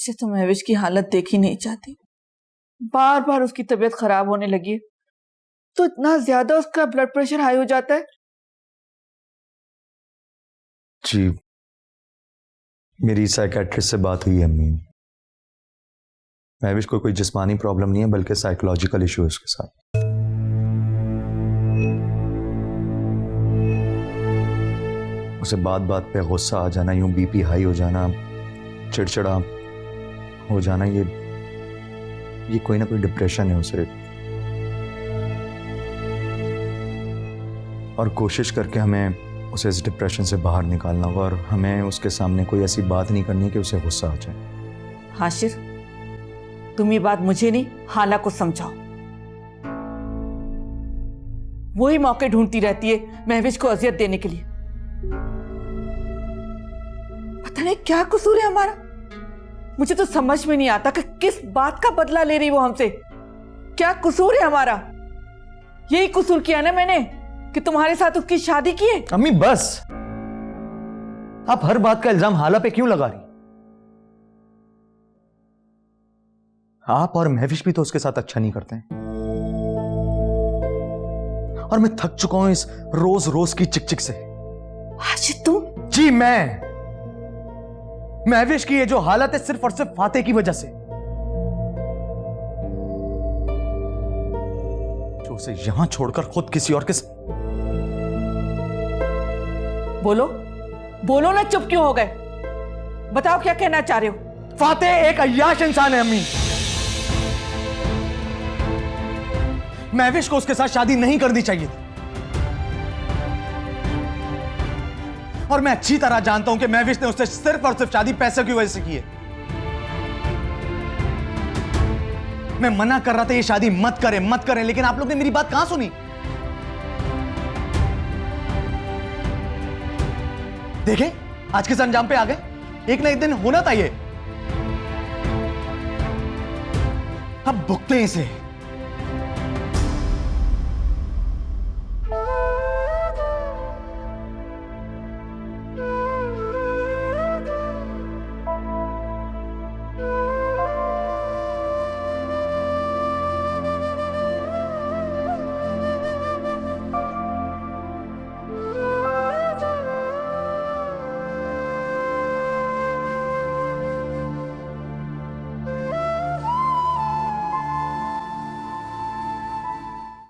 से तो महविश की हालत देखी नहीं चाहती। बार बार उसकी तबीयत खराब होने लगी है, तो इतना ज्यादा उसका ब्लड प्रेशर हाई हो जाता है। जी, मेरी साइकेट्रिस्ट से बात हुई है अम्मी। महविश को कोई जिस्मानी प्रॉब्लम नहीं है, बल्कि साइकोलॉजिकल इशू है उसके साथ। उसे बात बात पे गुस्सा आ जाना, यूं बीपी हाई हो जाना, चिड़चिड़ा हो जाना, ये कोई ना कोई डिप्रेशन है उसे। और कोशिश करके हमें उसे इस डिप्रेशन से बाहर निकालना होगा, और हमें उसके सामने कोई ऐसी बात नहीं करनी कि उसे गुस्सा आ जाए। हाशिर, तुम ये बात मुझे नहीं, हाला को समझाओ। वही मौके ढूंढती रहती है महविश को अजियत देने के लिए। पता नहीं क्या कसूर है हमारा। मुझे तो समझ में नहीं आता कि किस बात का बदला ले रही वो हमसे। क्या कसूर है हमारा? यही कसूर किया ना मैंने कि तुम्हारे साथ उसकी शादी की है। अम्मी बस, आप हर बात का इल्जाम हाला पे क्यों लगा रही? आप और महविश भी तो उसके साथ अच्छा नहीं करते हैं। और मैं थक चुका हूं इस रोज रोज की चिक-चिक से। हाशिर तुम? जी मैं। महविश की ये जो हालत है सिर्फ और सिर्फ फाते की वजह से, जो उसे यहां छोड़कर खुद किसी और के बोलो बोलो ना, चुप क्यों हो गए? बताओ क्या कहना चाह रहे हो? फाते एक अय्याश इंसान है अम्मी। महविश को उसके साथ शादी नहीं करनी चाहिए थी। और मैं अच्छी तरह जानता हूं कि महविश ने उससे सिर्फ और सिर्फ शादी पैसे की वजह से की है। मैं मना कर रहा था ये शादी मत करें, लेकिन आप लोग ने मेरी बात कहां सुनी? देखें, आज किस अंजाम पे आ गए। एक ना एक दिन होना था ये। अब भुगते हैं इसे।